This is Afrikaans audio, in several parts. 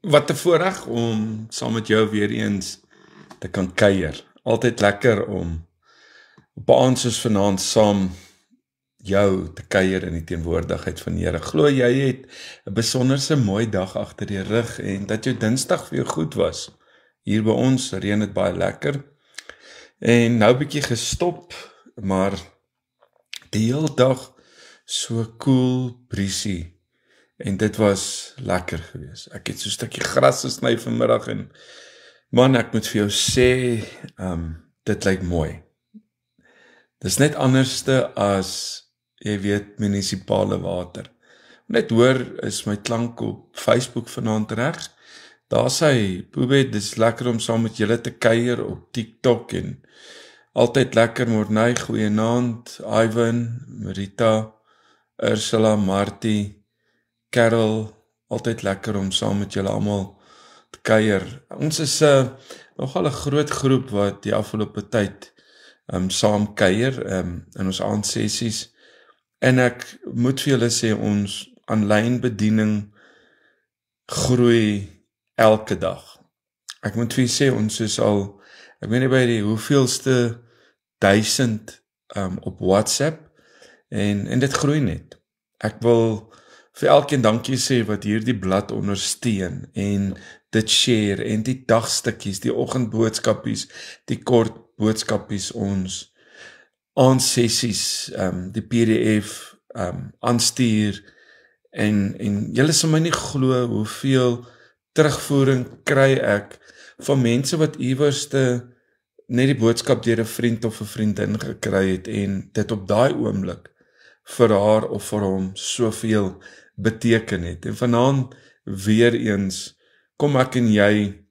Wat 'n voorreg om saam met jou weer eens te kan kuier. Altyd lekker om op 'n aand soos vanaand saam jou te kuier in die teenwoordigheid van die Here. Glo jy het 'n besonderse mooi dag agter die rug en dat jou Dinsdag vir jou goed was. Hier by ons reën dit baie lekker en nou bietjie gestop, maar die hele dag so koel briesie. En dit was lekker geweest. Ek het so 'n stukkie gras gesny vanmiddag en man, ek moet vir jou sê, dit lyk mooi. Dis net anderste as, jy weet, munisipale water. Net hoor, is my klank op Facebook vanaand reg? Daar sê, Boebet, dis lekker om saam met julle te kuier op TikTok en altyd lekker Morney, goeienaand, Ivan, Marita, Ursula, Martie, Carol, altyd lekker om saam met julle almal te kuier. Ons is nogal 'n groot groep wat die afgelope tyd saam kuier in ons aandsessies. En ek moet vir julle sê, ons aanlyn bediening groei elke dag. Ek moet vir julle sê, ons is al, ek weet nie by die hoeveelste 1000 op WhatsApp en dit groei net. Ek wil vir elkeen dankie sê wat hierdie blad ondersteun en dit share en die dagstukkies, die oggendboodskapies, die kort boodskapies, ons aandsessies, die PDF aanstuur en julle sal my nie glo hoeveel terugvoering kry ek van mense wat iewerste net die boodskap deur 'n vriend of 'n vriendin gekry het en dit op daai oomblik vir haar of vir hom soveel beteken het. En vanaand weer eens kom ek en jy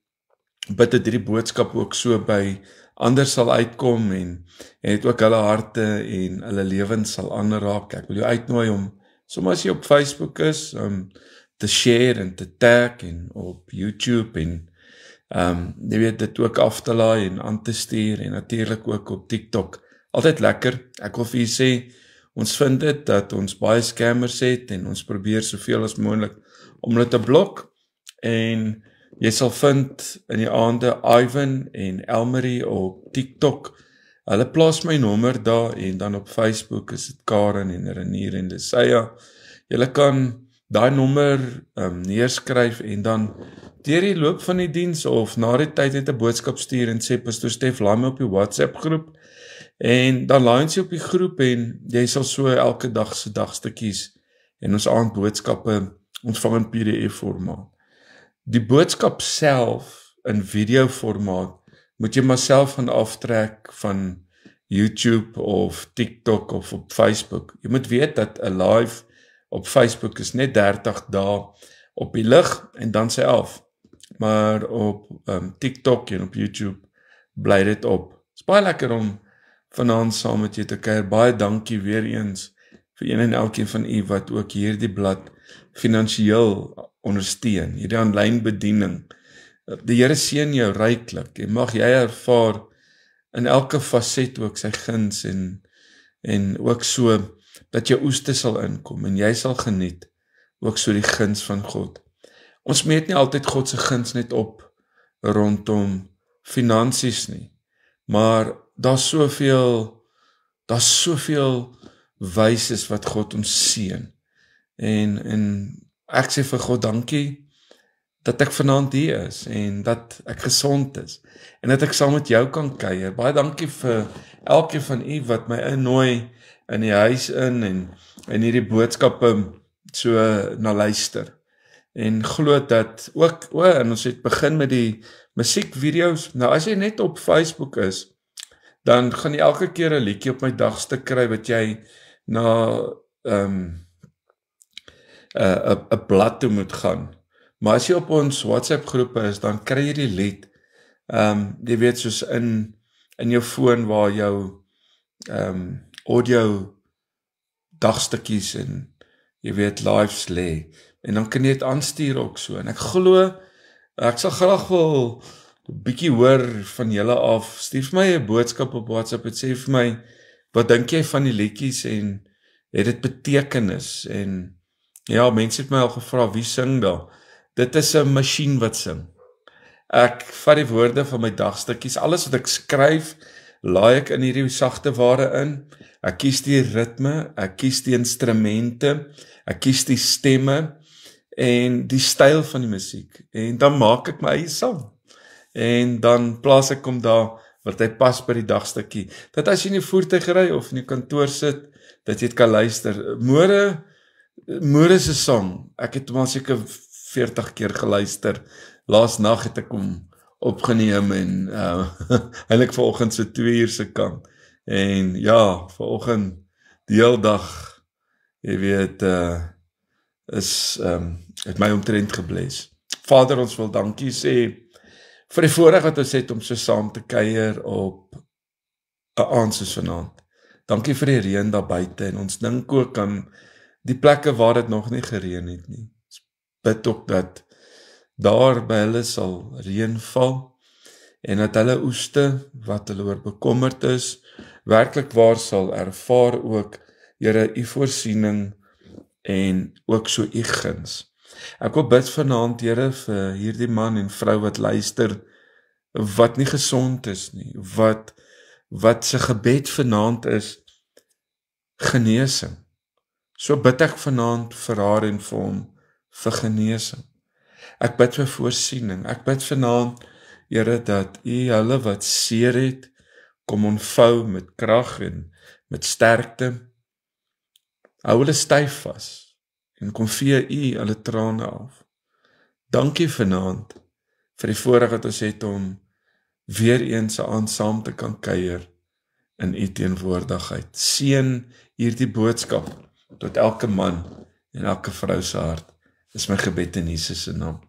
bid dat hierdie boodskap ook so by ander sal uitkom en het ook hulle harte en hulle lewens sal aanraak. Ek wil jou uitnooi om, soms as jy op Facebook is, te share en te tag en op YouTube en jy weet dit ook af te laai en aan te stuur en natuurlik ook op TikTok. Altyd lekker. Ek wil vir julle sê, ons vind dit dat ons baie scammers het en ons probeer soveel as moontlik om hulle te blok en jy sal vind in die aande Ivan en Elmarie op TikTok. Hulle plaas my nommer daar en dan op Facebook is dit Karen en Renier en Lesia. Julle kan daai nommer neerskryf en dan deur die loop van die diens of na die tyd net 'n boodskap stuur en sê Pastor Stef, laai my op die WhatsApp groep. En dan laai ons jy op die groep en jy sal so elke dag se dagstukkies en ons aandboodskappe ontvang in PDF formaat. Die boodskap self in video formaat moet jy maar self gaan aftrek van YouTube of TikTok of op Facebook. Jy moet weet dat 'n live op Facebook is net 30 dae op die lig en dan sy af. Maar op TikTok en op YouTube bly dit op. Dit is baie lekker om vanaand saam met jy te kuier. Baie dankie weer eens vir een en elkeen van u wat ook hierdie blad finansiëel ondersteun, hierdie aanlyn bediening. Die Here seën jou ryklik en mag jy ervaar in elke faset ook sy guns en ook so dat jou oeste sal inkom en jy sal geniet ook so die guns van God. Ons meet nie altyd God se guns net op rondom finansies nie, maar daar's soveel wyses wat God ons seën. En ek sê vir God dankie dat ek vanaand hier is en dat ek gesond is en dat ek saam met jou kan kuier. Baie dankie vir elkeen van u wat my innooi in die huis in en hierdie boodskappe so na luister. En glo dat ook, en ons het begin met die musiekvideo's. Nou as jy net op Facebook is, dan gaan jy elke keer 'n liedjie op my dagstuk kry wat jy na 'n blad toe moet gaan. Maar as jy op ons WhatsApp groepe is, dan kry jy die lied. Jy weet soos in jou foon waar jou audio dagstukkies en jy weet lives lê. En dan kan jy dit aanstuur ook so. En ek glo, ek sal graag wil 'n bietjie hoor van julle af. Stuur vir my 'n boodskap op WhatsApp en sê vir my, wat dink jy van die liedjies en het dit betekenis? En ja, mense het my al gevra, wie sing daar? dit is 'n masjien wat sing. Ek vat die woorde van my dagstukkies, alles wat ek skryf, laai ek in hierdie sagte ware in. Ek kies die ritme, ek kies die instrumente, ek kies die stemme en die styl van die musiek. En dan maak ek my eie sang. En dan plaas ek hom daar wat hy pas by die dagstukkie. Dat as jy in die voertuig ry of in die kantoor sit, dat jy dit kan luister. Môre se sang, ek het hom al seker 40 keer geluister. Laas nag het ek hom opgeneem en eintlik vanoggend so 2 uur se kant. En ja, vanoggend die hele dag, jy weet, het my omtrent gebless. Vader, ons wil dankie sê vir die voorreg wat ons het om so saam te kuier op 'n aand soos vanaand. Dankie vir die reën daar buite en ons dink ook aan die plekke waar dit nog nie gereën het nie. Ons bid ook dat daar by hulle sal reën val en dat hulle oeste wat hulle oor bekommerd is, werklik waar sal ervaar ook, Here, u voorsiening en ook so u guns. Ek wil bid vanaand, Here, vir hierdie man en vrou wat luister, wat nie gesond is nie, wat se gebed vanaand is, genesing. So bid ek vanaand vir haar en vir hom, vir genesing. Ek bid vir voorsiening, ek bid vanaand, Here, dat u hulle wat seer het, kom ontvou met krag en met sterkte. Hou hulle styf vas en kom vee u hulle trane af. Dankie vanaand vir die voorreg wat ons het om weer eens 'n aand saam te kan kuier in u teenwoordigheid. Seën hierdie boodskap tot elke man en elke vrou se hart. Dis my gebed in Jesus se naam.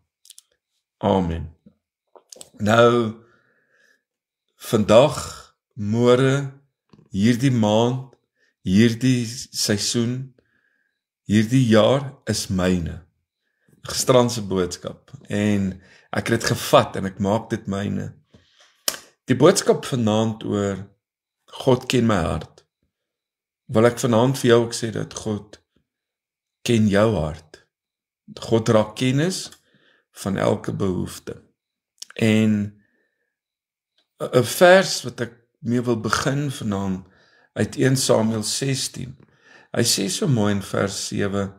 Amen. Nou, vandag, môre, hierdie maand, hierdie seisoen, hierdie jaar is myne. Gisterand se boodskap. En ek het dit gevat en ek maak dit myne. Die boodskap vanaand oor God ken my hart. Wil ek vanaand vir jou ook sê dat God ken jou hart. God raak kennis van elke behoefte. En 'n vers wat ek mee wil begin vanaand uit 1 Samuel 16. Hy sê so mooi in vers 7,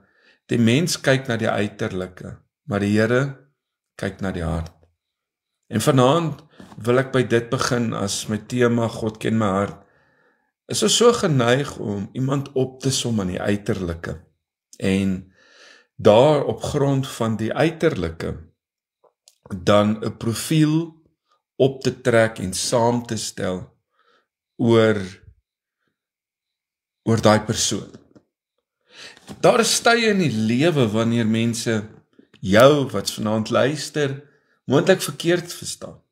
die mens kyk na die uiterlike, maar die Here kyk na die hart. En vanaand wil ek by dit begin as my tema, God ken my hart. Is ons so geneig om iemand op te som aan die uiterlike en daar op grond van die uiterlike dan 'n profiel op te trek en saam te stel oor daai persoon. Daar is tye in die lewe wanneer mense jou wat vanaand luister moontlik verkeerd verstaan.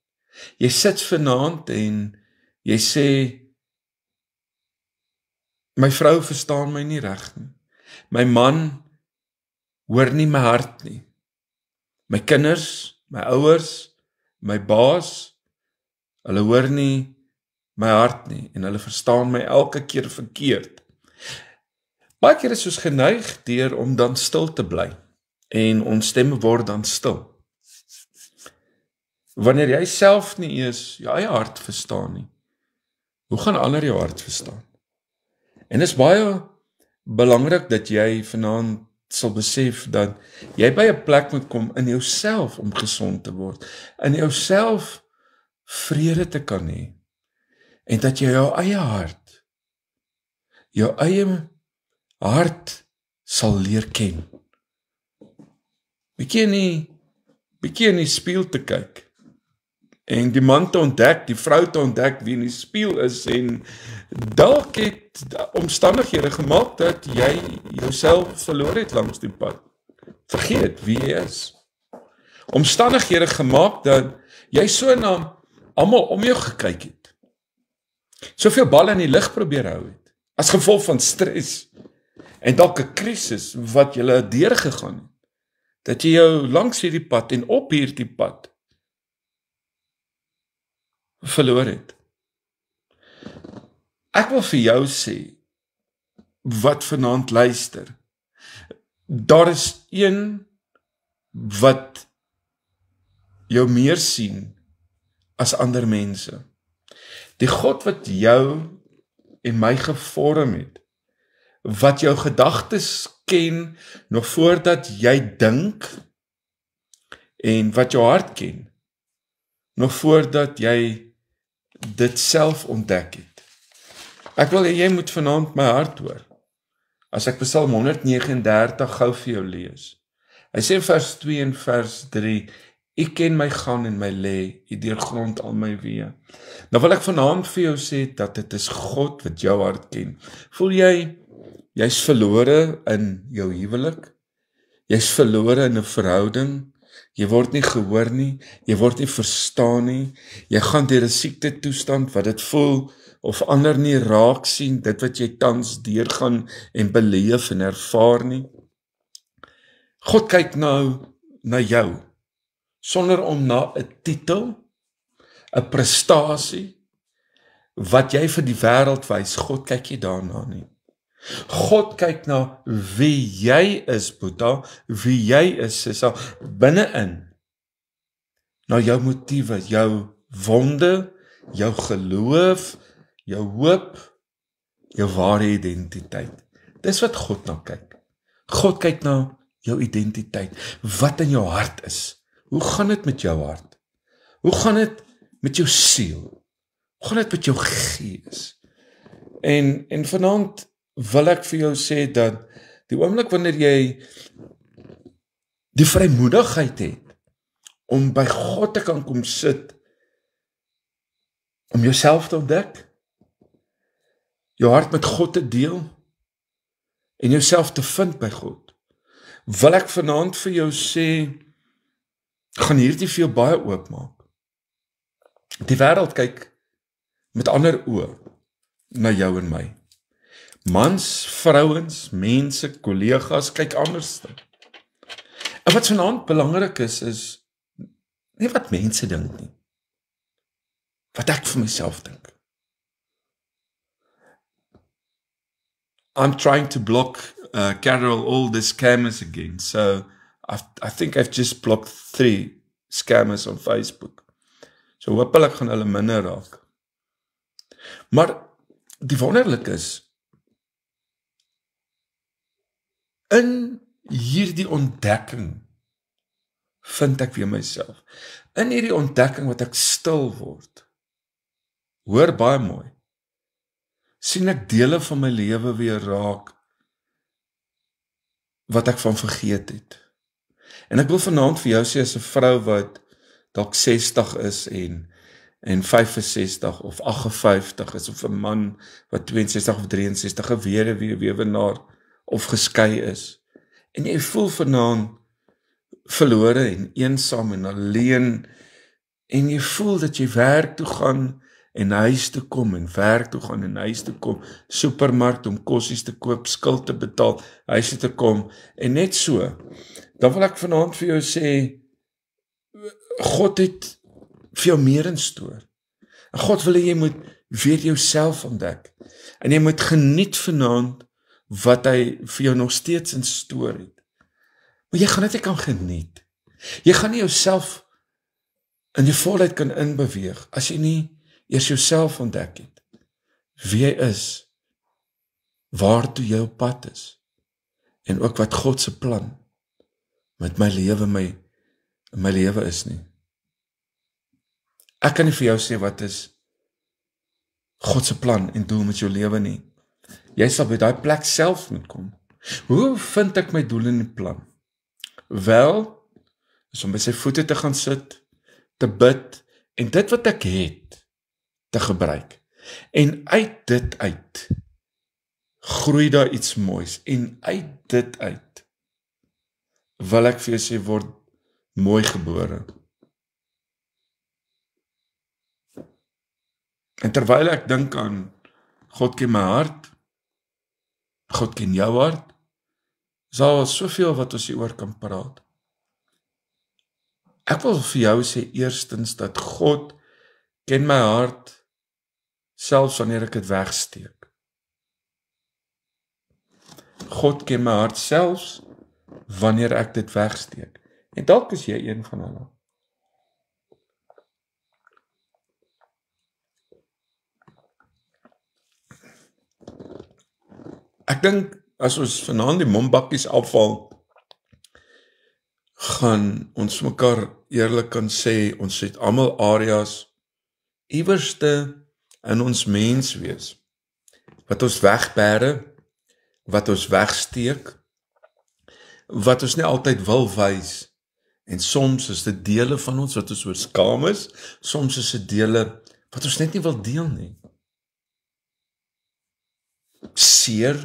Jy sit vanaand en jy sê, my vrou verstaan my nie reg nie. My man hoor nie my hart nie. My kinders, my ouers, my baas, hulle hoor nie my hart nie en hulle verstaan my elke keer verkeerd. Baie keer is ons geneig deur om dan stil te bly en ons stemme word dan stil. Wanneer jy self nie eens jou eie hart verstaan nie, hoe gaan ander jou hart verstaan? En is baie belangrik dat jy vanaand sal besef dat jy by 'n plek moet kom in jouself om gesond te word, in jouself vrede te kan hê, en dat jy jou eie hart sal leer ken. Bietjie in die spieël te kyk, en die man te ontdek, die vrou te ontdek wie in die spieël is, en dalk het omstandighede gemaak dat jy jouself verloor het langs die pad. Vergeet wie jy is. Omstandighede gemaak dat jy so na almal om jou gekyk het. Soveel balle in die lug probeer hou het, as gevolg van stres, en dalk 'n krisis wat jy deurgegaan het, dat jy jou langs hierdie pad en op hierdie pad verloor het. Ek wil vir jou sê, wat vanaand luister, daar is een wat jou meer sien as ander mense. Die God wat jou en my gevorm het, wat jou gedagtes ken, nog voordat jy dink, en wat jou hart ken, nog voordat jy dit self ontdek het. Ek wil hê jy moet vanaand my hart hoor, as ek Psalm 139 gou vir jou lees. Hy sê vers 2 en vers 3, U ken my gaan en my lê, U deurgrond al my weë. Nou wil ek vanaand vir jou sê, dat dit is God wat jou hart ken. Voel jy's verlore in jou huwelik, jy's verlore in 'n verhouding, jy word nie gehoor nie, jy word nie verstaan nie, jy gaan deur 'n siekte toestand wat dit voel, of ander nie raak sien, dit wat jy tans deurgaan en beleef en ervaar nie. God kyk nou na jou, sonder om na 'n titel, 'n prestasie, wat jy vir die wêreld wys, God kyk nie daarna nie. God kyk na wie jy is, Boeta, wie jy is, Sissa, binne-in, na jou motiewe, jou wonde, jou geloof, jou hoop, jou ware identiteit. Dis wat God na kyk. God kyk na jou identiteit, wat in jou hart is. Hoe gaan dit met jou hart? Hoe gaan dit met jou siel? Hoe gaan dit met jou gees? En vanaand wil ek vir jou sê dat die oomblik wanneer jy die vrymoedigheid het om by God te kan kom sit, om jouself te ontdek, jou hart met God te deel en jouself te vind by God, wil ek vanaand vir jou sê, gaan hierdie vir jou baie oopmaak. Die wêreld kyk met ander oë na jou en my. Mans, vrouens, mense, kollegas, kyk anders. En wat vanaand belangrik is nie wat mense dink nie, wat ek vir myself dink. I'm trying to block Carol all the scammers again, so I think I've just blocked 3 scammers on Facebook. So hopelik gaan hulle minder raak. Maar die wonderlik is, in hierdie ontdekking vind ek weer myself. In hierdie ontdekking wat ek stil word, hoor baie mooi, sien ek dele van my lewe weer raak, wat ek van vergeet het. En ek wil vanaand vir jou sê, as 'n vrou wat dalk 60 is en 65 of 58 is, of 'n man wat 62 of 63 weduwnaar of geskei is, en jy voel vanaand verlore en eensaam en alleen, en jy voel dat jy werk toe gaan en huis toe kom, en werk toe gaan en huis toe kom, supermark om kossies te koop, skuld te betaal, huis toe te kom, en net so, dan wil ek vanaand vir jou sê, God het vir jou meer in stoor. En God wil hê jy moet weer jouself ontdek, en jy moet geniet vanaand wat hy vir jou nog steeds in stoor het. Maar jy gaan dit nie kan geniet. Jy gaan nie jouself in die volheid kan inbeweeg, as jy nie eers jouself ontdek het, wie jy is, waartoe jou pad is, en ook wat God se plan met my lewe is nie. Ek kan nie vir jou sê wat is God se plan en doel met jou lewe nie. Jy sal by daai plek self moet kom. Hoe vind ek my doel en die plan? Wel, is om by sy voete te gaan sit, te bid, en dit wat ek het, te gebruik. En uit dit uit, groei daar iets moois, en uit dit uit, wil ek vir jou sê, word mooi gebore. En terwyl ek dink aan, God ken my hart, God ken jou hart, is daar soveel wat ons hieroor kan praat. Ek wil vir jou sê eerstens dat God ken my hart, selfs wanneer ek dit wegsteek. God ken my hart selfs wanneer ek dit wegsteek. En dalk is jy een van hulle. Ek dink, as ons vanaand die mombakkies afval, gaan ons mekaar eerlik kan sê, ons het almal areas, iewerste in ons menswees, wat ons wegbere, wat ons wegsteek, wat ons nie altyd wil wys, en soms is dit dele van ons wat ons oor skaam is, soms is dit dele wat ons net nie wil deel nie. Seer,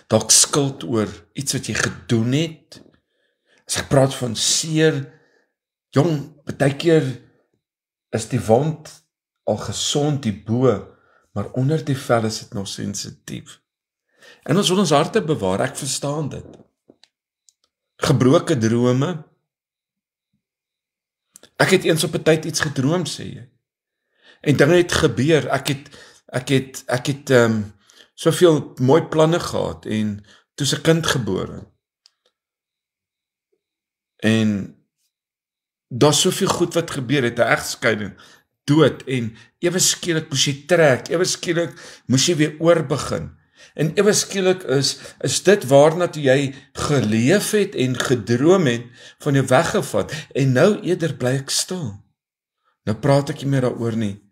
dalk skuld oor iets wat jy gedoen het. As ek praat van seer, jong, baie keer is die wond al gesond hierbo, maar onder die vel is dit nog sensitief. En ons wil ons harte bewaar, ek verstaan dit. Gebroke drome. Ek het eens op 'n tyd iets gedroom, sê jy. En dinge het gebeur. Ek het soveel mooi planne gehad en toe is 'n kind gebore. En daar's soveel goed wat gebeur het, 'n egskeiding, dood en ewe skielik moes jy trek, ewe skielik moes jy weer oorbegin. En ewe skielik is dit waarna toe jy geleef het en gedroom het van jou weggevat en nou eerder bly ek stil. Nou praat ek nie meer daaroor nie,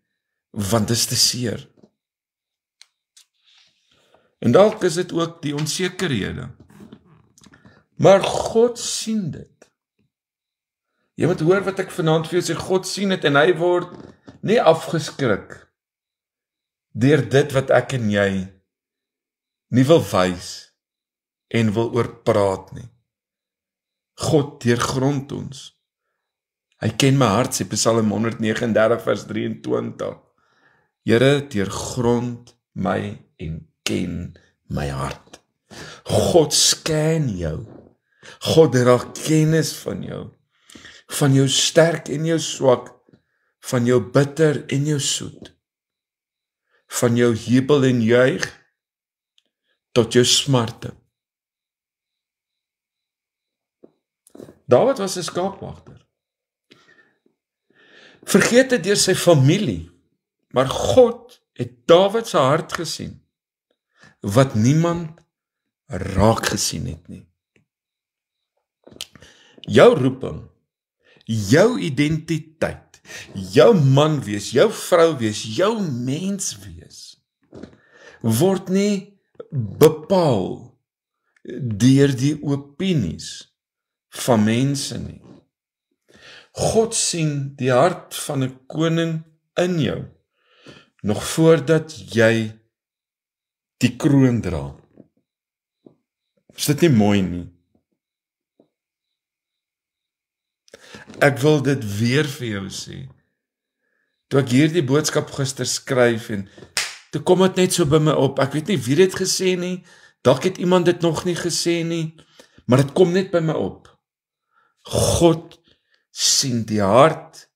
want dit is te seer. En dalk is dit ook die onsekerhede. Maar God sien dit. Jy moet hoor wat ek vanaand vir jou sê, God sien dit en hy word nie afgeskrik deur dit wat ek en jy nie wil wys en wil oor praat nie. God deurgrond ons. Hy ken my hart, sê Psalm 139 vers 23. Here, deurgrond my en ken my hart. God scan jou. God raak kennis van jou sterk en jou swak, van jou bitter en jou soet, van jou jubel en juig, tot jou smarte. Dawid was 'n skaapwagter. Vergeet dit deur sy familie, maar God het Dawid se hart gesien, wat niemand raak gesien het nie. Jou roeping, jou identiteit, jou man wees, jou vrou wees, jou mens wees, word nie bepaal deur die opinies van mense nie. God sien die hart van 'n koning in jou, nog voordat jy die kroon dra. Is dit nie mooi nie? Ek wil dit weer vir jou sê. Toe ek hierdie boodskap gister skryf en toe kom dit net so by my op. Ek weet nie wie dit gesê nie, dalk het iemand dit nog nie gesê nie, maar dit kom net by my op. God sien die hart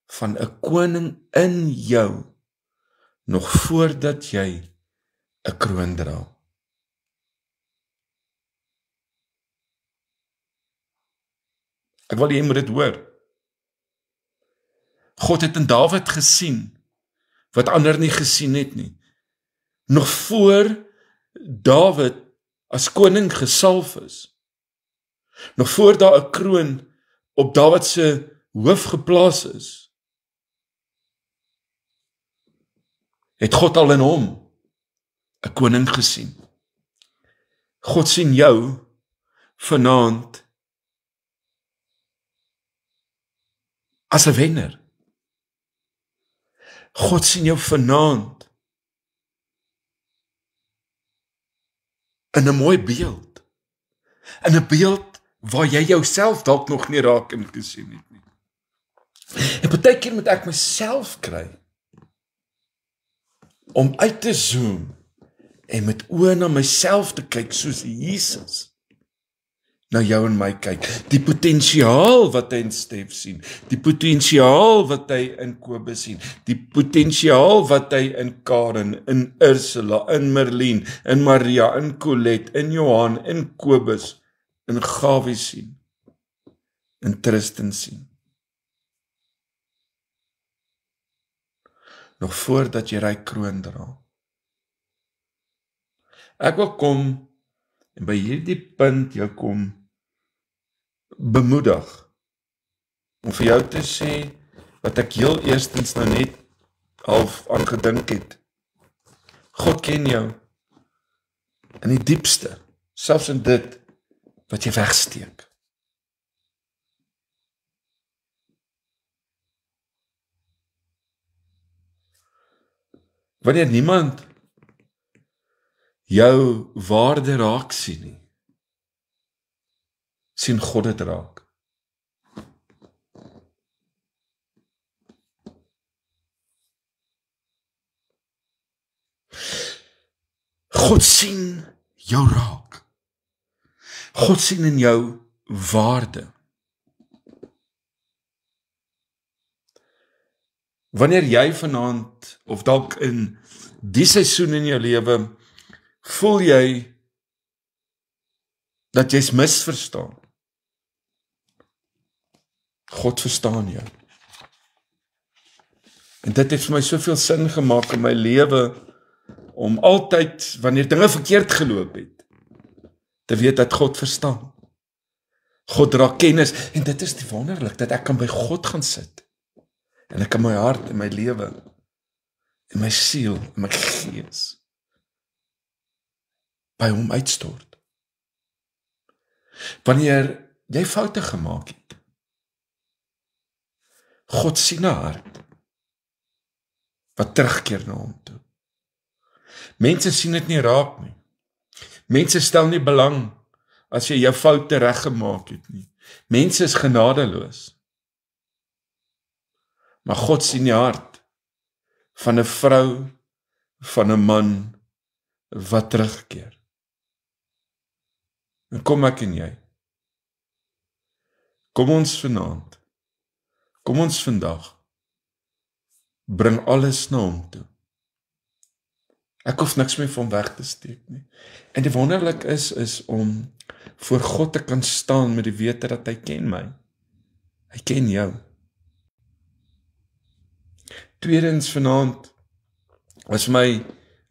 van 'n koning in jou, nog voordat jy 'n kroon dra. Ek wil jy moet dit hoor. God het in Dawid gesien, wat ander nie gesien het nie. Nog voor Dawid as koning gesalf is, nog voor daar 'n kroon op Dawid se hoof geplaas is, het God al in hom 'n koning gesien. God sien jou vanaand as 'n wenner. God sien jou vanaand in 'n mooi beeld. In 'n beeld waar jy jouself dalk nog nie raak en gesien het nie. En baie keer moet ek myself kry om uit te zoom en met oë na myself te kyk soos Jesus na jou en my kyk. Die potensiaal wat hy in Stef sien, die potensiaal wat hy in Kobus sien, die potensiaal wat hy in Karen, in Ursula, in Merlien, in Maria, in Colette, in Johan, in Kobus, in Gawie sien, in Tristan sien. Nog voordat jy daai kroon dra. Ek wil kom en by hierdie punt jou kom bemoedig om vir jou te sê wat ek heel eerstens nou net half aan gedink het. God ken jou in die diepste, selfs in dit wat jy wegsteek. Wanneer niemand jou waarde raak sien nie, sien God dit raak. God sien jou raak. God sien in jou waarde. Wanneer jy vanaand, of dalk in die seisoen in jou lewe, voel jy dat jy's misverstaan. God verstaan jou. En dit het vir my soveel sin gemaak in my lewe, om altyd, wanneer dinge verkeerd geloop het, te weet dat God verstaan. God raak kennis, en dit is die wonderlik, dat ek kan by God gaan sit, en ek kan my hart, en my lewe, en my siel, en my gees, by hom uitstort. Wanneer jy foute gemaak het, God sien 'n hart, wat terugkeer na hom toe. Mense sien dit nie raak nie. Mense stel nie belang as jy jou foute reggemaak het nie. Mense is genadeloos. Maar God sien die hart van 'n vrou, van 'n man wat terugkeer. En kom ek en jy. Kom ons vanaand. Kom ons vandag. Bring alles na hom toe. Ek hoef niks meer van weg te steek nie. En die wonderlik is om voor God te kan staan met die wete dat hy ken my. Hy ken jou. Tweedens vanaand, as my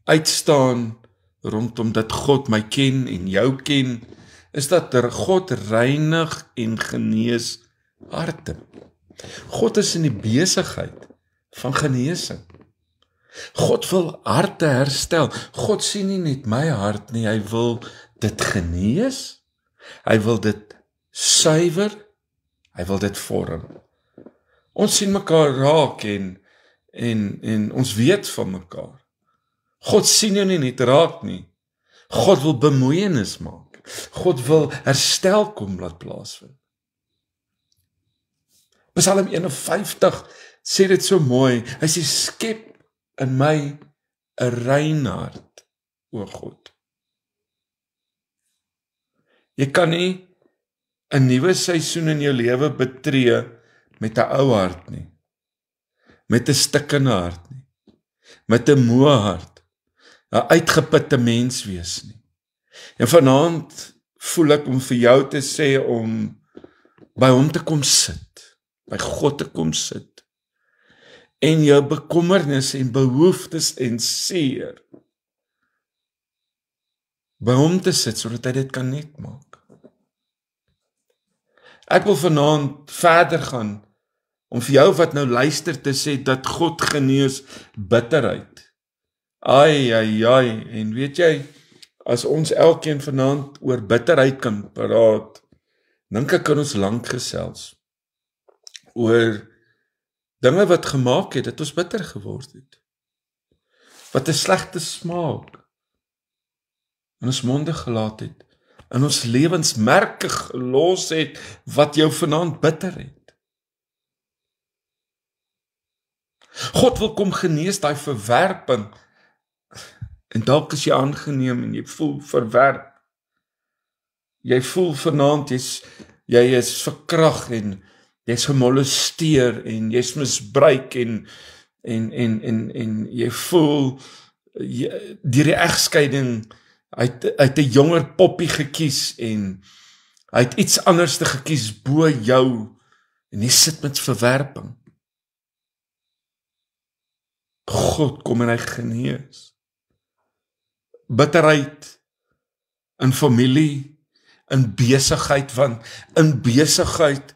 uitstaan rondom dat God my ken en jou ken, is dat God reinig en genees harte. God is in die besigheid van genesing. God wil harte herstel. God sien nie net my hart nie, hy wil dit genees, hy wil dit suiwer, hy wil dit vorm. Ons sien mekaar raak en ons weet van mekaar. God sien jou nie net raak nie, God wil bemoeienis maak, God wil herstel kom laat plaasvind. Psalm 51 sê dit so mooi, hy sê skep in my 'n rein hart, o God. Jy kan nie 'n nuwe seisoen in jou lewe betree met 'n ou hart nie, met 'n stikkende hart nie, met 'n moe hart, 'n uitgeputte mens wees nie. En vanaand voel ek om vir jou te sê om by hom te kom sit, by God te kom sit, en jou bekommernisse en behoeftes en seer by hom te sit, sodat hy dit kan net maak. Ek wil vanaand verder gaan, om vir jou wat nou luister te sê, dat God genees bitterheid. Ai, en weet jy, as ons elkeen vanaand oor bitterheid kan praat, dink ek kan ons lank gesels, oor dinge wat gemaak het, dat ons bitter geword het. Wat 'n slegte smaak in ons monde gelaat het, in ons lewensmerke gelos het, wat jou vanaand bitter het. God wil kom genees daai verwerping, en dalk is jy aangeneem en jy voel verwerp. Jy voel vanaand, jy is verkrag en jy's gemolesteer en jy's misbruik en jy voel deur die egskeiding uit 'n jonger poppie gekies en hy het iets anders te gekies bo jou en jy sit met verwerping. God kom en hy genees. bitterheid in familie, in besigheid, want in besigheid,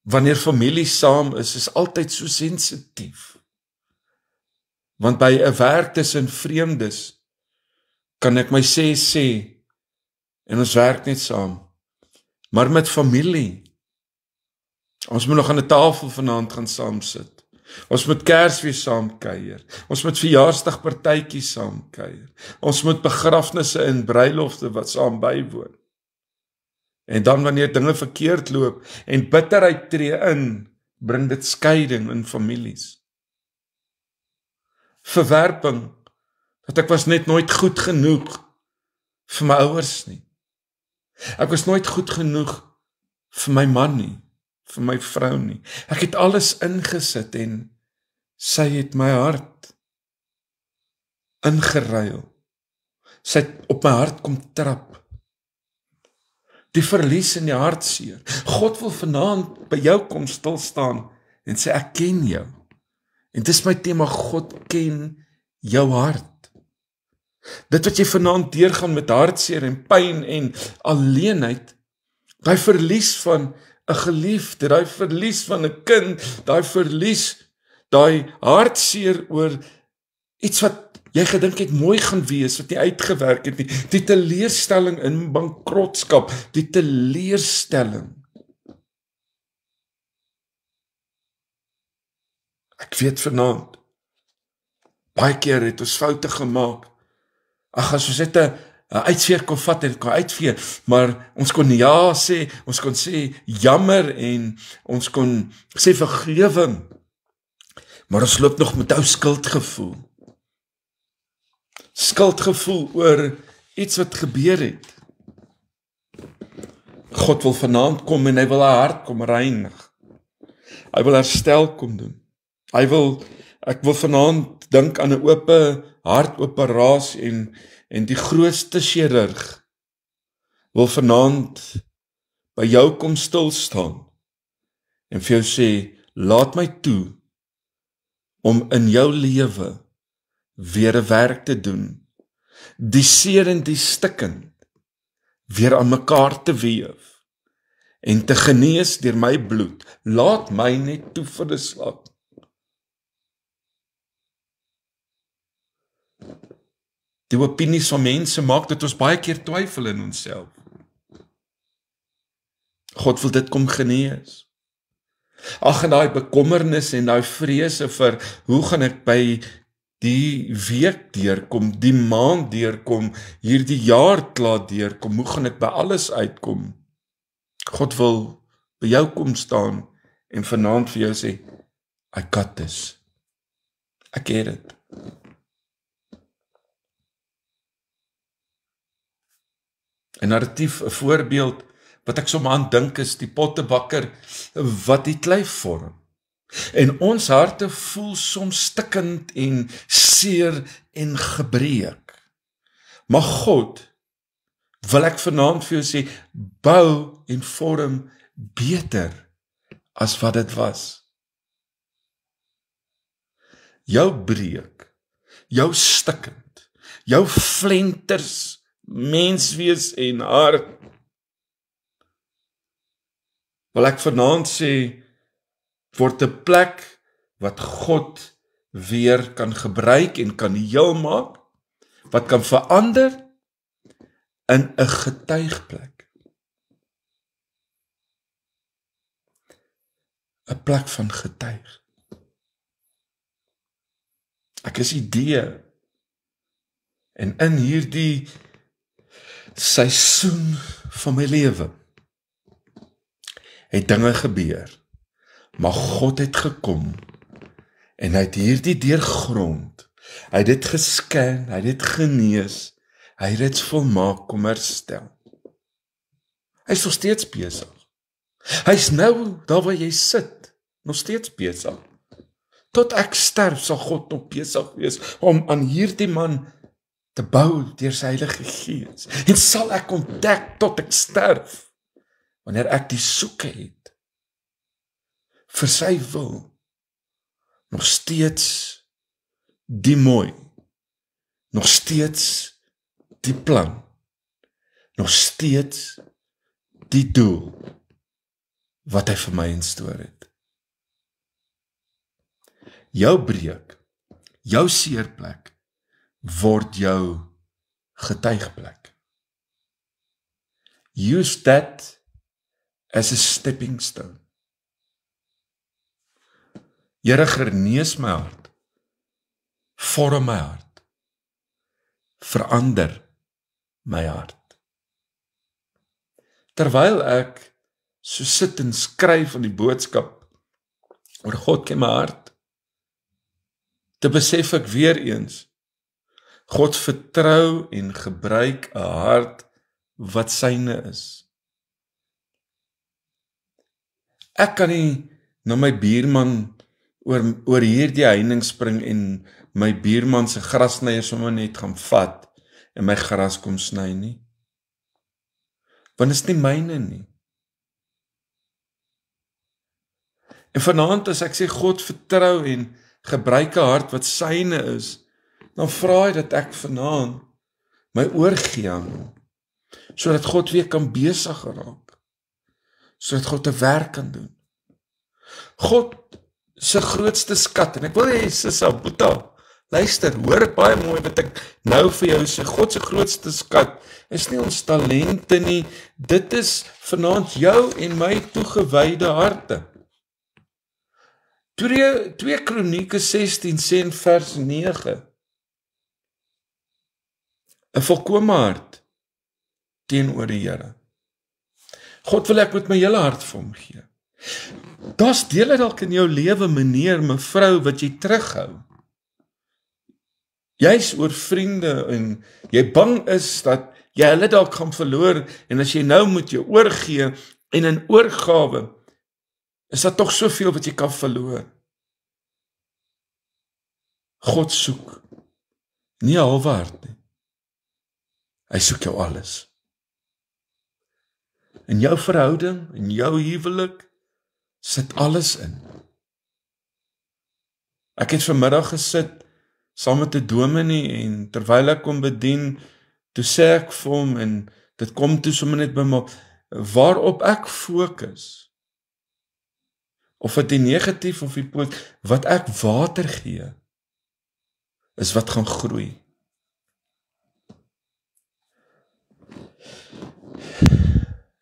wanneer familie saam is altyd so sensitief. Want by 'n werk tussen vreemdes, kan ek my sê, en ons werk net saam. Maar met familie, ons moet nog aan 'n tafel vanaand gaan saam sit. Ons moet Kersfees saam kuier. Ons moet verjaarsdagpartytjies saam kuier. Ons moet begrafnisse en bruilofte wat saam bywoon. En dan wanneer dinge verkeerd loop en bitterheid tree in, bring dit skeiding in families. Verwerping, dat ek was net nooit goed genoeg vir my ouers nie. Ek was nooit goed genoeg vir my man nie, vir my vrou nie. Ek het alles ingesit en sy het my hart ingeruil. Sy het op my hart kom trap. Die verlies en die hartseer. God wil vanaand by jou kom stil staan en sê, ek ken jou. En dis my tema, God ken jou hart. Dit wat jy vanaand deurgaan met hartseer en pyn en alleenheid, daai verlies van 'n geliefde, daai verlies van 'n kind, daai verlies, daai hartseer oor iets wat jy gedink het mooi gaan wees, wat nie uitgewerk het nie, die teleurstelling in bankrotskap, die teleurstelling. Ek weet vanaand, baie keer het ons foute gemaak. Ag, as ons net 'n uitveer kon vat en kon uitveer, maar ons kon ja sê, ons kon sê jammer en ons kon sê vergewing, maar ons loop nog met ou skuldgevoel. Skuldgevoel oor iets wat gebeur het. God wil vanaand kom en hy wil haar hart kom reinig. Hy wil herstel kom doen. Ek wil vanaand dink aan 'n oop hartoperasie en die grootste chirurg wil vanaand by jou kom stil staan en vir jou sê, laat my toe om in jou lewe weer 'n werk te doen, die seer en die stikkend weer aan mekaar te weef en te genees deur my bloed. Laat my net toe vir 'n slag. Die opinies van mense maak dat ons baie keer twyfel in onsself. God wil dit kom genees. Ag, en daai bekommernis en daai vrese vir hoe gaan ek by die week deurkom, die maand deurkom, hierdie jaar klaar deurkom, hoe gaan ek by alles uitkom? God wil by jou kom staan en vanaand vir jou sê, I got this. Ek het dit. En narratief, 'n voorbeeld wat ek sommer aan dink is die pottebakker wat die klei vorm. En ons harte voel soms stikkend en seer en gebreek. Maar God, wil ek vanaand vir jou sê, bou en vorm beter as wat dit was. Jou breek, jou stikkend, jou flenters, menswees en hart, wil ek vanaand sê, word 'n plek wat God weer kan gebruik en kan heel maak, wat kan verander in 'n getuigplek. 'n Plek van getuig. Ek is idee, en in hierdie seisoen van my lewe, het dinge gebeur, maar God het gekom, en hy het hierdie deurgrond, hy het dit gesken, hy het dit genees, hy het dit volmaak kom herstel. Hy is nog steeds besig. Hy is nou, daar waar jy sit, nog steeds besig. Tot ek sterf, sal God nog besig wees, om aan hierdie man te bou deur sy Heilige Gees. En sal ek ontdek tot ek sterf, wanneer ek die soeke het, vir sy wil, nog steeds die mooi, nog steeds die plan, nog steeds die doel wat hy vir my instoor het. Jou breek, jou seerplek, word jou getuigplek. Use that as a stepping stone. Here, genees my hart, vorm my hart, verander my hart. Terwyl ek so sit en skryf aan die boodskap oor God ken my hart, te besef ek weer eens, God vertrou en gebruik 'n hart wat syne is. Ek kan nie na my buurman oor hierdie heining spring en my buurman se grasnyer sommer net gaan vat en my gras kom sny nie. Want dit is nie myne nie. En vanaand as ek sê God vertrou en gebruik 'n hart wat syne is, dan vra hy dat ek vanaand my oorgee aan hom, sodat God weer kan besig raak, sodat God 'n werk kan doen. God se grootste skat, en ek wil hê Sissa Boeta, luister, hoor baie mooi wat ek nou vir jou sê, God se grootste skat is nie ons talente nie, dit is vanaand jou en my toegewyde harte. 2 Kronieke 16 sê in vers 9, 'n volkome hart teenoor die Here. God wil ek met my hele hart vir hom gee. Daar's dele dalk in jou lewe, meneer, mevrou, wat jy terughou. Jy's oor vriende en jy bang is dat jy hulle dalk gaan verloor, en as jy nou moet jou oorgee en in oorgawe, is daar tog soveel wat jy kan verloor. God soek nie 'n halwe hart nie. Hy soek jou alles. In jou verhouding, in jou huwelik, sit alles in. Ek het vanmiddag gesit saam met 'n dominee en terwyl ek hom bedien, toe sê ek vir hom en dit kom toe sommer net by my waarop ek fokus. Of dit die negatief of die positief, wat ek water gee, is wat gaan groei.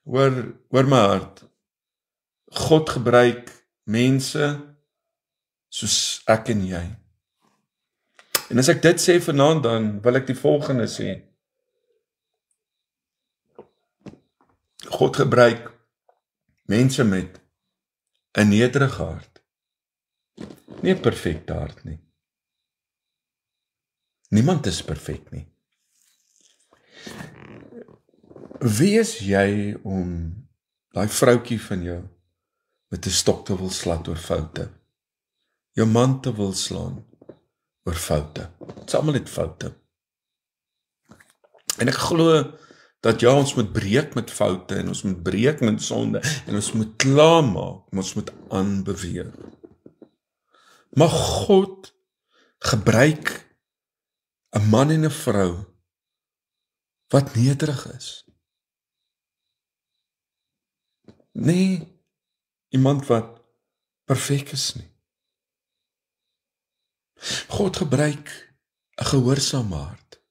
Hoor my hart. God gebruik mense soos ek en jy. En as ek dit sê vanaand, dan wil ek die volgende sê. God gebruik mense met 'n nederige hart. Nie 'n perfekte hart nie. Niemand is perfek nie. Wie is jy om daai vroutjie van jou met 'n stok te wil slat oor foute? Jou man te wil slaan oor foute. Dit is almal net foute. En ek glo dat ja, ons moet breek met foute en ons moet breek met sonde en ons moet klaarmaak, ons moet aanbeweeg. Maar God gebruik 'n man en 'n vrou wat nederig is. Nee, iemand wat perfek is nie. God gebruik 'n gehoorsame hart.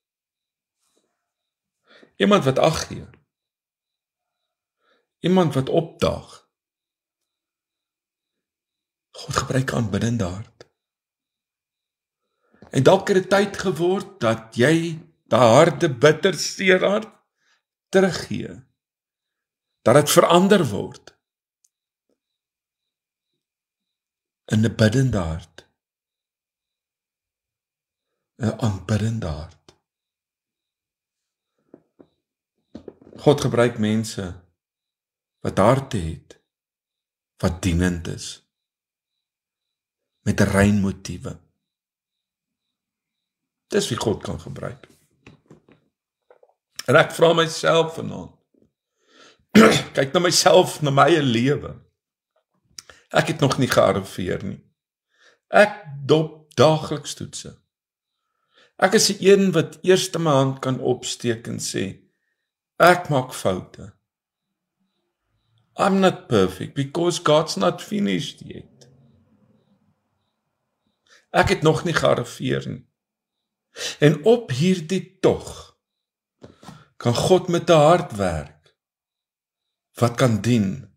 Iemand wat ag gee. Iemand wat opdaag. God gebruik 'n aanbiddende hart. En dalk het dit tyd geword dat jy daai harde, bitter, seer hart teruggee. Dat dit verander word in 'n biddende hart. 'n aanbiddende hart. God gebruik mense wat harte het, wat dienend is, met rein motiewe. Dis wie God kan gebruik. En ek vra myself vanaand, kyk na myself, na my eie lewe. Ek het nog nie gearriveer nie. Ek dop daagliks toetse. Ek is die een wat eerste my hand kan opsteek en sê, ek maak foute. I'm not perfect because God's not finished yet. Ek het nog nie gearriveer nie. En op hierdie tog kan God met 'n hart werk wat kan dien,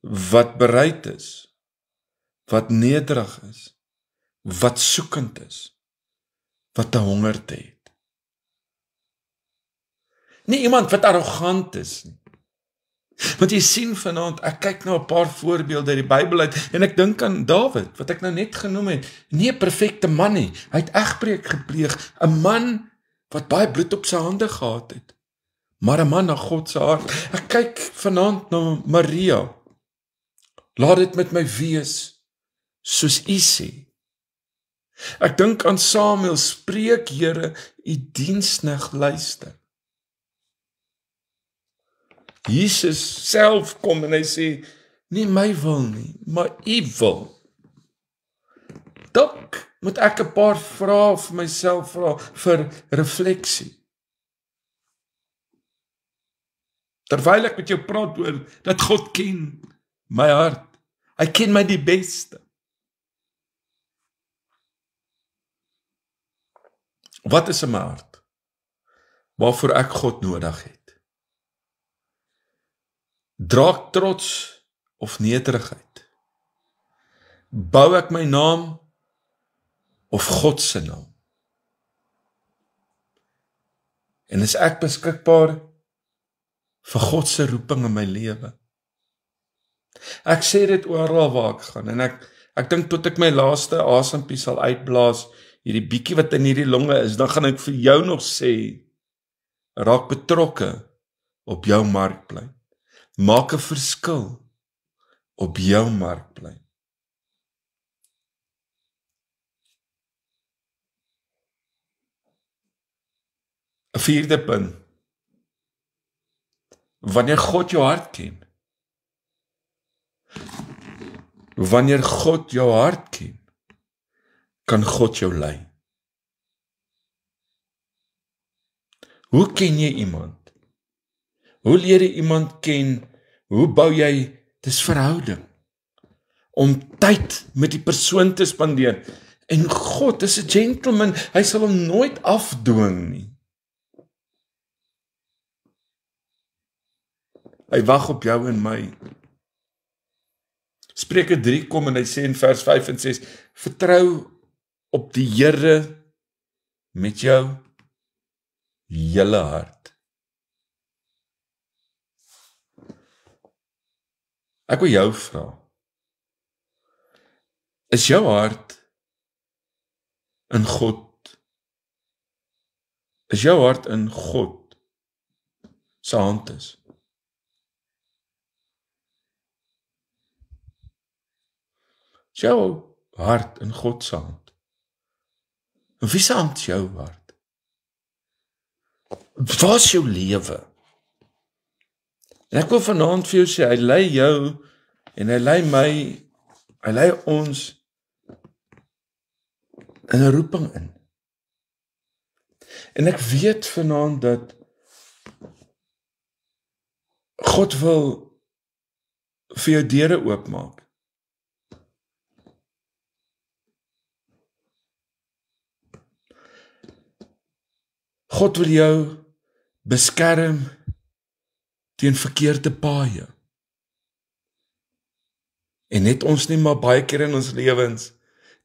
wat bereid is, wat nederig is, wat soekend is, wat 'n hongerte het. Nie iemand wat arrogant is nie. Want jy sien vanaand, ek kyk nou 'n paar voorbeelde uit die Bybel uit en ek dink aan Dawid, wat ek nou net genoem het. Nie 'n perfekte man nie. Hy het egbreek gepleeg, 'n man wat baie bloed op sy hande gehad het. Maar 'n man na God se hart. Ek kyk vanaand na Maria. Laat dit met my wees soos U sê. Ek dink aan Samuel, spreek Here, U diensknegt luister. Jesus self kom en hy sê, nie my wil nie, maar U wil. Dalk moet ek 'n paar vrae vir myself vra vir refleksie. Terwyl ek met jou praat oor dat God ken my hart. Hy ken my die beste. Wat is in my hart? Waarvoor ek God nodig het? Dra ek trots of nederigheid? Bou ek my naam of God se naam? En is ek beskikbaar vir God se roeping in my lewe? Ek sê dit oral waar ek gaan en ek dink tot ek my laaste asempie sal uitblaas, hierdie bietjie wat in hierdie longe is, dan gaan ek vir jou nog sê, raak betrokke op jou markplein. Maak 'n verskil op jou markplein. Een vierde punt. Wanneer God jou hart ken. Wanneer God jou hart ken, kan God jou lei. Hoe ken jy iemand? Hoe leer jy iemand ken? Hoe bou jy? Dis verhouding. Om tyd met die persoon te spandeer. En God is 'n gentleman, hy sal hom nooit afdwing nie. Hy wag op jou en my. Spreuke 3 kom en hy sê in vers 5 en 6, vertrou op die Here met jou hele hart. Ek wil jou vra, is jou hart in God? Is jou hart in God se hand is? Is jou hart in God se hand? En wie se hand is jou hart? Waar is jou lewe? En ek wil vanaand vir jou sê, hy lei jou en hy lei my, hy lei ons in 'n roeping in. En ek weet vanaand dat God wil vir jou deure oopmaak. God wil jou beskerm teen verkeerde paaie. En net ons nie maar baie keer in ons lewens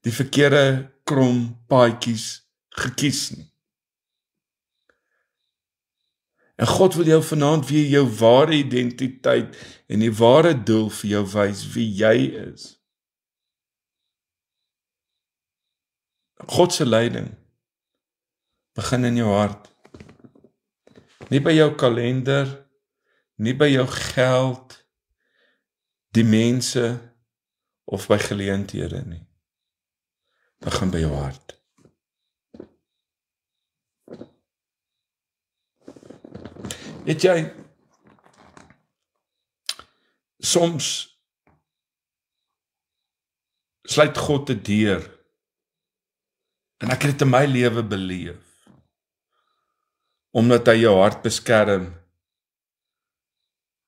die verkeerde krom paadjies gekies nie. En God wil jou vanaand weer jou ware identiteit en die ware doel vir jou wys wie jy is. God se leiding begin in jou hart. Nie by jou kalender, nie by jou geld, die mense of by geleenthede nie. Begin by jou hart. Weet jy, soms sluit God 'n deur En ek het dit in my lewe beleef, omdat hy jou hart beskerm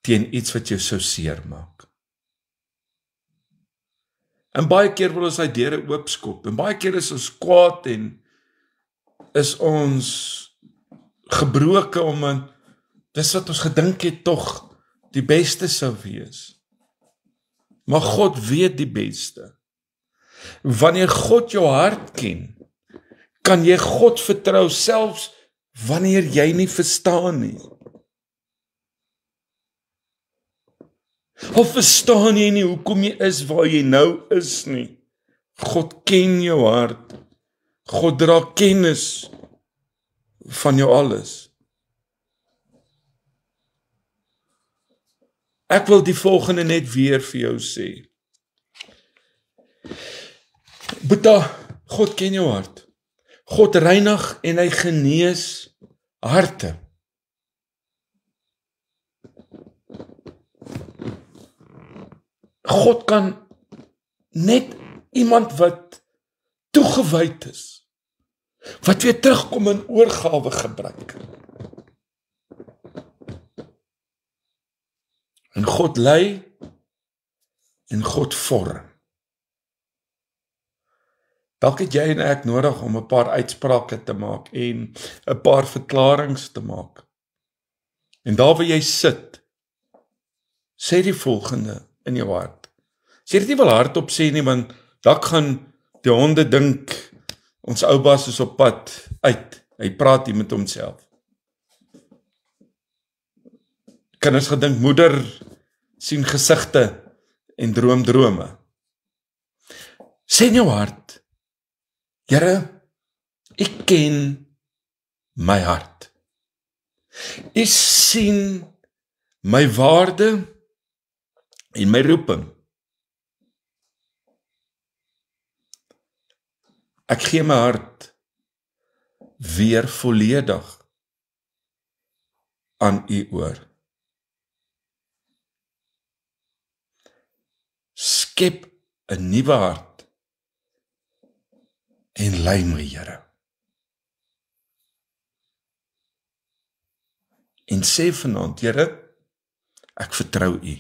teen iets wat jou sou seermaak. En baie keer wil ons hy deure oopskop, en baie keer is ons kwaad en is ons gebroke, omdat dis wat ons gedink het tog die beste sou wees. Maar God weet die beste. Wanneer God jou hart ken, kan jy God vertrou, selfs wanneer jy nie verstaan nie. Of verstaan jy nie hoekom jy is waar jy nou is nie. God ken jou hart. God dra kennis van jou alles. Ek wil die volgende net weer vir jou sê. Boeta, God ken jou hart. God reinig en hy genees harte. God kan net iemand wat toegewyd is, wat weer terugkom in oorgawe gebruik. En God lei en God vorm. Dalk het jy en ek nodig om 'n paar uitsprake te maak en 'n paar verklaringe te maak. En daar waar jy sit, sê die volgende in jou hart. As jy dit nie wil hardop sê nie, want dalk gaan die honde dink, ons ou bas is op pad uit. Hy praat hier met homself. Kinders gedink, moeder sien gesigte en droom drome. Sê in jou hart, Here, ek ken my hart. Ek sien my waarde en my roeping. Ek gee my hart weer volledig aan U oor. Skep 'n nuwe hart en lei my, Here. En sê vanaand, Here, ek vertrou U.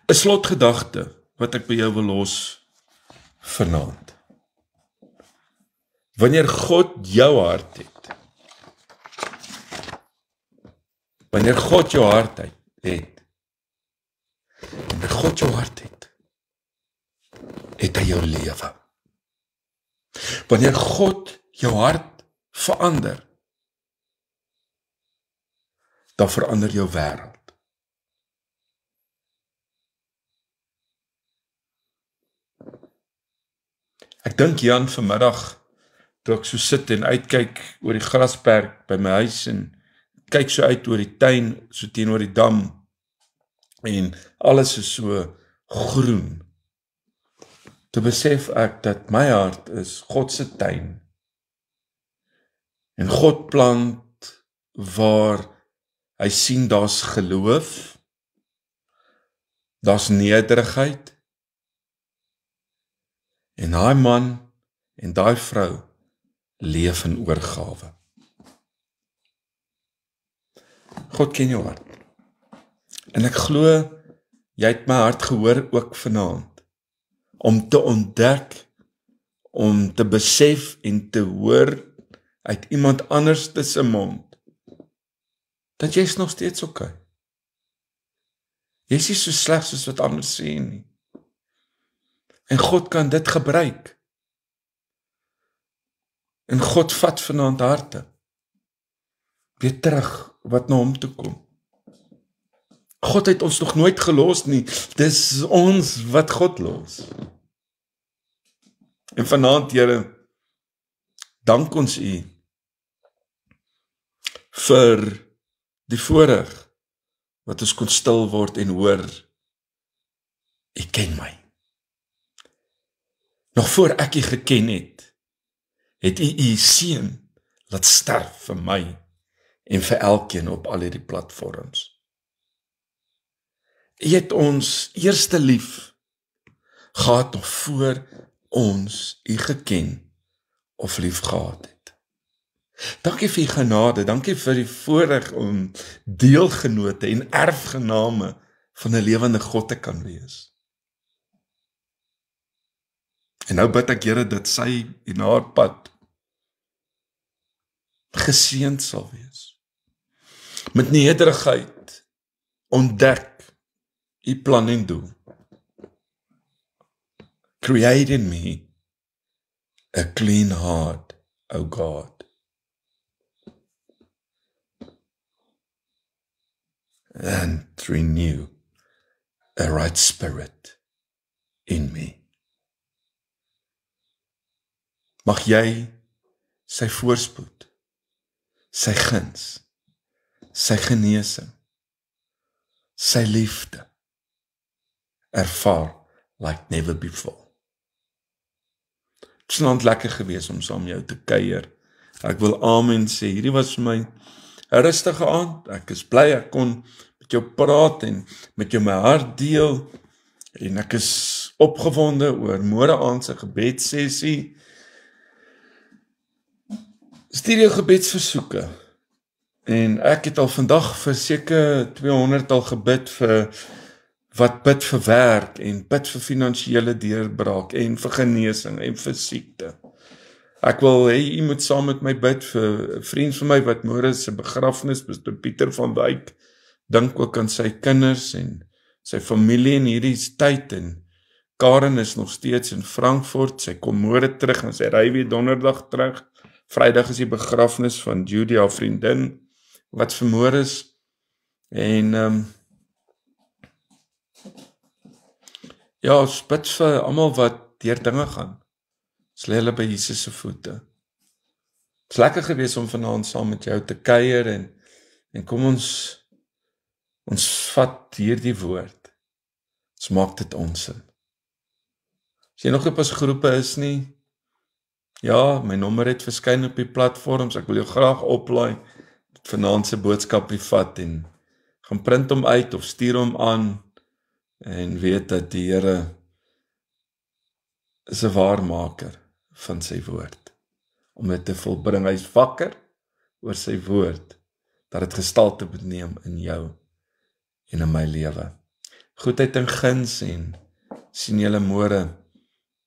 'n slotgedagte wat ek by jou wil los vanaand. Wanneer God jou hart het, wanneer God jou hart het, wanneer God jou hart het hy jou lewe. Wanneer God jou hart verander, dan verander jou wêreld. Ek dink Jan vanmiddag, toe ek so sit en uitkyk oor die grasperk by my huis en kyk so uit oor die tuin, so teenoor die dam, en alles is so groen. Toe besef ek dat my hart is God se tuin. En God plant waar hy sien daar's geloof, daar's nederigheid, en daai man en daai vrou leef in oorgawe. God ken jou hart. En ek glo jy het my hart gehoor ook vanaand, om te ontdek, om te besef en te hoor uit iemand anders se mond, dat jy is nog steeds oké. Jy is nie so sleg soos wat ander sê nie. En God kan dit gebruik. En God vat vanaand harte weer terug wat na hom toe kom. God het ons nog nooit gelos nie. Dis ons wat God los. En vanaand, Here, dank ons U vir die voorreg wat ons kon stil word en hoor, U ken my. Nog voor ek U geken het U U seun laat sterf vir my en vir elkeen op al hierdie platforms. U het ons eerste lief gehad nog voor ons U geken of lief gehad het. Dankie vir U genade, dankie vir die voorreg om deelgenote en erfgename van 'n lewende God te kan wees. En nou bid ek, Here, dat sy en haar pad geseënd sal wees. Met nederigheid ontdek U plan en doel. Create in me a clean heart, O God, and renew a right spirit in me. Mag jy sy voorspoed, sy guns, sy genesing, sy liefde ervaar like never before. Het is nou lekker gewees om saam jou te kuier. Ek wil amen sê, hierdie was vir my 'n rustige aand. Ek is bly ek kon met jou praat en met jou my hart deel. En ek is opgewonde oor môre aand se gebedssessie. Stuur jou gebedsversoeke. En ek het al vandag vir seker 200 al gebid vir wat bid vir werk en bid vir finansiële deurbraak en vir genesing en vir siekte. Ek wil hê u moet saam met my bid vir 'n vriend van my wat môre se begrafnis, Pastor Pieter van Wyk. Dink ook aan sy kinders en sy familie in hierdie tyd, en Karen is nog steeds in Frankfurt, sy kom môre terug en sy ry weer donderdag terug. Vrydag is die begrafnis van Judy, haar vriendin, wat vermoor is. En ja, ons bid vir almal wat deur dinge gaan. Ons lê hulle by Jesus se voete. Het is lekker gewees om vanaand saam met jou te kuier en kom ons vat hierdie woord. Ons maak dit ons sin. As jy nog op ons groepe is nie, ja, my nommer het verskyn op die platforms. Ek wil jou graag oplaai vanaand se boodskapie vat en gaan print hom uit of stuur hom aan en weet dat die Here is 'n waarmaker van sy woord om dit te volbring. Hy is wakker oor sy woord dat dit gestalte moet neem in jou en in my lewe. Goedheid en guns en sien julle môre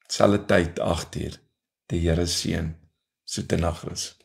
selfde tyd 8:00. Die Here seën. Soetenagrus.